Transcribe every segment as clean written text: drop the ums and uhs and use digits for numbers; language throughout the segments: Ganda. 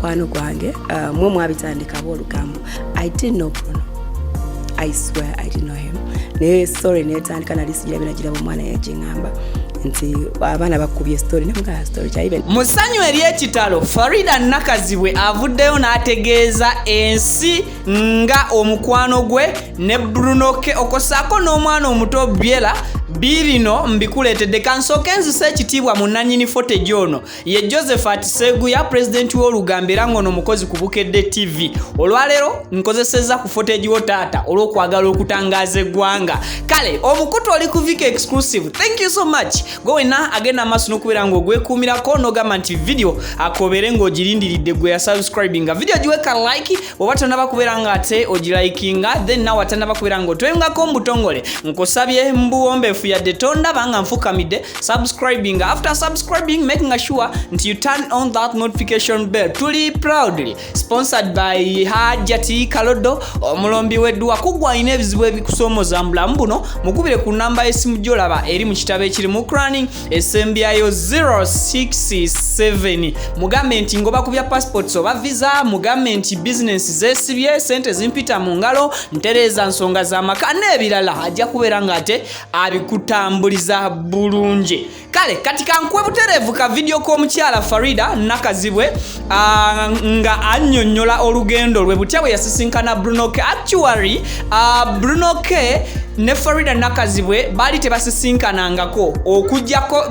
mukwano gwange mwe mwabitandika bolugambo. I didn't know Bruno. I swear I didn't know him. Ne story netandika nali sijira binagira bomwana yajingamba nti abana bakubye story nemugala story cha even musanyu eri ekitalo Faridah Nakazibwe avuddeyo n'ategeeza ensi nga omukwano gwe ne Bruno ke okosako n'omwana omuto Biela birino mbikuletedde kansoke nzise ekitiibwa munanyini footage ono ye Josephat Seguya president w'Olugamba era ngono mukozi ku Bukedde TV olwalero nkozeseza ku footage wo taata olw'okwagala okutangaza eggwanga kale omukutu oli ku Vika exclusive. Thank you so much gowena agenda maaso n'okubeera ng'ogwekuumirako n'ogamba nti video akobere ng'ogirindiridde gwe ya subscribinga video giweka like oba tonaba kubeera ng'ate ogilikinga then nawe atanaba kubeera ng'otwengako mbutongole nkosabye mbuwombeefu yadde tondaba nga nfukamidde subscribing after subscribing making sure that you turn on that notification bell. Tuli proudly sponsored by Yajja Kalodo omulombi weddwa kugwa ine ebizibu ebikusomoza mbulamu buno mukubire ku namba esimu gyolaba eri mu kitabo ekiri mu Crowning esembyayo 067 mugambe nti ngoba kubya passports oba visa mugambe nti business zesibye sente zimpita mu ngalo ntereza nsonga z'amaka n'ebirala ajja kubeera ng'ate abikutambuliza bulungi kale katika nkwe buterevu ka video ko mukyala Faridah Nakazibwe nga annyonnyola olugendo lwe butya bwe yasisinkana Bruno ke actually Bruno ke ne Faridah Nakazibwe bali tebasisinkanangako okujjako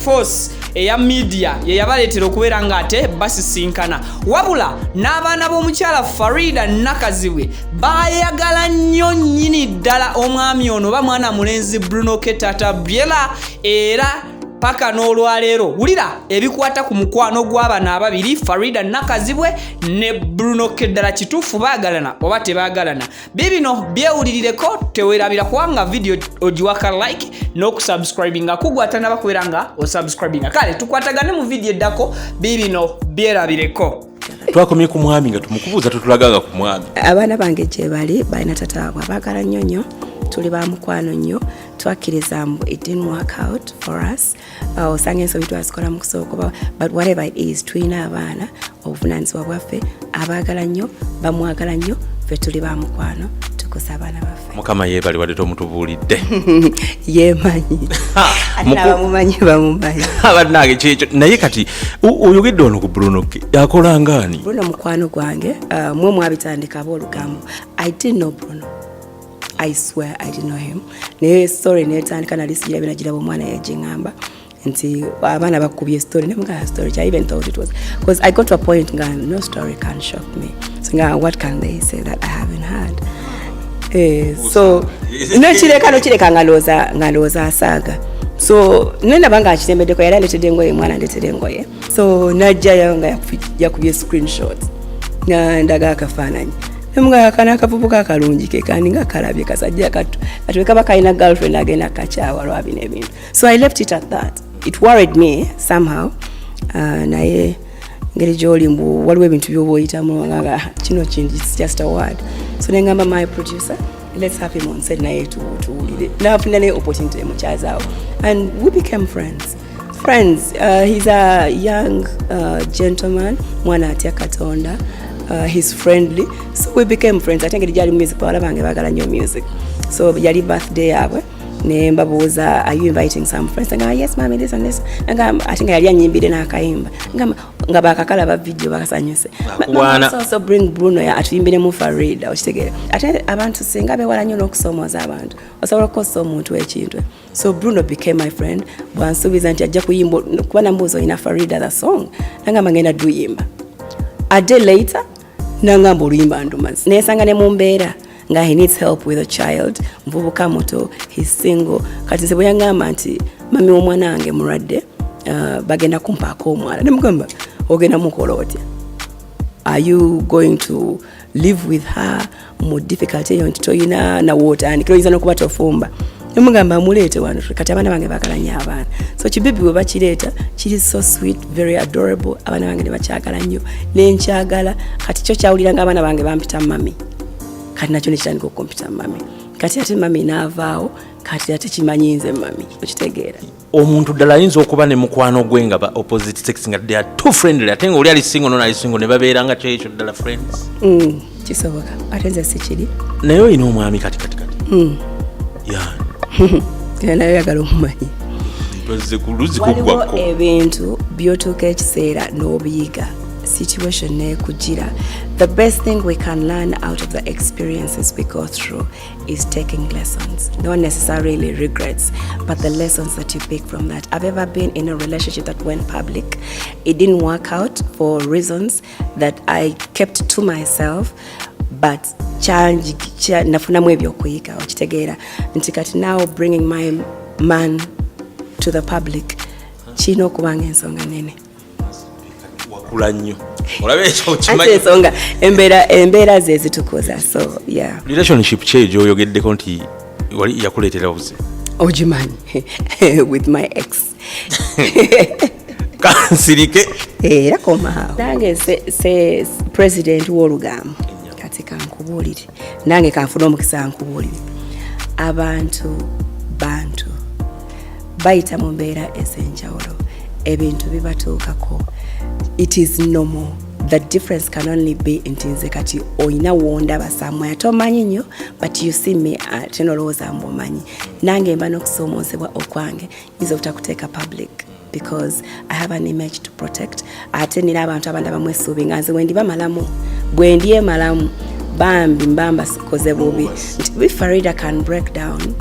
force eya media ye yabaleetera okubeera ng'ate basisinkana wabula n'abaana b'omukyala Faridah Nakazibwe bayagala nnyo nnyini ddala omwami ono oba mwana mulenzi Bruno ke tata Biela era paka n'olwaleero wulira ebikwata ku mukwano gw'abana ababiri Faridah Nakazibwe ne Bruno ke ddala kituufu baagalana oba tebaagalana bibino byewulirireko teweerabira kubanga video ogiwaka like n'okusubscribinga kugwatana bakubeera nga osubscribinga kale tukwatagane mu video eddako bibino byerabireko twakomye ku mwami nga tumukubuuza tutulagaga ku mwami abaana bange gye bali balina tata waabwe abaagala nnyo nnyo tuli ba mukwano nnyo twakkiriza mbu it didn't work out for us osanga ensobi twazikola mu kusooka but whatever it is tulina abaana obuvunaanyizibwa bwaffe abaagala nnyo bamwagala nnyo ffe tuli ba mukwano tukusa abaana baffe mukama yeebali wadde tomutubuulidde yeemanyi ate n'abamumanyi bamumanyi abanage kyekyo naye kati oyogedde ono ku Bruno yakola ngaani Bruno mukwano gwange mwe mwabitandika ab'olugambo. I didn't know Bruno. I swear I didn't know him. Ne story netandika nali sijira binagira bomwana yajingamba nti abana bakubye story nemugala story I even thought it was because I got to a point nga no story can shock me so nga what can they say that I haven't had so no kireka ngaloza asaga so nenda banga akitembedeko yali aletedde engoye mwana aletedde engoye so najja yanga yakubye screenshots na ndaga akafaananyi Mga kana kapupuka kalungi ke kandi nga kalabye kasajja katweka bakaina girlfriend agenda kachawa lwabi nebintu. So I left it at that. It worried me somehow. Naye ngeri joli mbu waliwo ebintu byoboyita nga kino kindi it's just a word. So nengamba my producer let's have him on set naye tuwulire. Nafuna ne opportunity muchazawo and we became friends. He's a young gentleman mwana atya Katonda. He's friendly, so we became friends. I think it was music, but I love new music. So yali birthday yabwe ne mbabuuza are you inviting some friends? Nga yes mami this and this. Nga I think yali anyimbire n'akayimba. Nga bakakala ba video bakasanyuse. So bring Bruno ya atuyimbire mu Faridah okitegere. Ate abantu singa bewala nnyo n'okusomoza abantu. Osobola okukosa omuntu ekintu. So Bruno became my friend. Bwansuubiza nti ajja kuyimba kuba nambuuza ina Faridah the song. Nga ngenda duyimba. A day later nangamba oluyimba ndumazi nesanga ne mumbeera nga he needs help with a child mvubuka muto he's single kati sebo yangamba nti mami w'omwana wange mulwadde bagenda kumpaako omwana nemugamba ogenda mukola otya are you going to live with her mu difficulty eyo nti toyina na wootandikira oyinza n'okuba tofumba nemugamba muleete wano kati abaana bange baagala nnyo abaana so kibibi bwe bakireeta kiri so sweet very adorable abaana bange ne bakyagala nnyo nenkyagala kati kyo kyawulira nga abaana bange bampita mami kati nakyo nekitandika okumpita mami kati ate mami naavaawo kati ate kimanyi nze mami okitegeera omuntu ddala ayinza okuba ne mukwano gwe nga ba opposite sex nga they are too friendly ate nga oli ali single nona ali single ne babeera nga kyekyo ddala friends kisoboka ate nze sikiri naye olina omwami kati naye oyagala omumanyi waliwo ebintu byotuuka ekiseera n'obiyiga situation nekujira. The best thing we can learn out of the experiences we go through is taking lessons, not necessarily regrets, but the lessons that you pick from that. I've ever been in a relationship that went public. It didn't work out for reasons that I kept to myself, but nafunamu ebyokuyiga okitegeera nti kati now bringing my man to the public kino okubanga ensonga nene wakula nnyo olabe ekyo kimanyi ensonga embeera ze zitukuza so yeah relationship kye gyoyogeddeko nti wali yakuleetera obuzibu ogimanyi with my ex kansirike era komaawo nange se president w'olugambo kati kankubuulire nange kanfuna omukisa nkubuulire abantu bayita mu mbeera ez'enjawulo ebintu bibatuukako it is normal. The difference can only be nti nze kati oyina wondaba somewhere atomanyi nnyo but you see me tenolowooza mbumanyi nange mba n'okusoomoozebwa okwange nyiza obutakuteeka public because I have an image to protect ate nina abantu abandaba essuubi nga nze wendiba malamu bwe ndi emalamu bambi mbamba sikoze bubi if Faridah can break down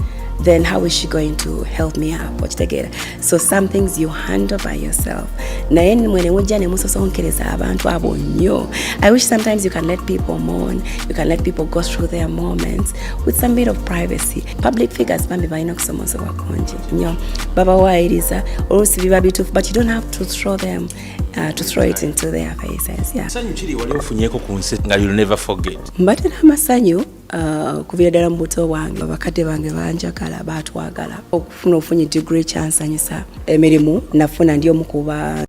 then how is she going to help me up okitegeera so some things you handle by yourself naye mwene mujja ne musosonkereza abantu abo nnyo I wish sometimes you can let people mourn you can let people go through their moments with some bit of privacy public figures bambi balina okusomozebwa kungi nnyo babawaayiriza oluusi biba bituufu but you don't have to throw them to throw it into their faces masanyu kiri wali ofunyeeko ku nsi nga you'll never forget mbadde n'amasanyu kuviira ddala mu buto bwange abakadde bange banjagala baatwagala okufuna ofunye degree kyansanyusa emirimu nafuna ndi omu kuba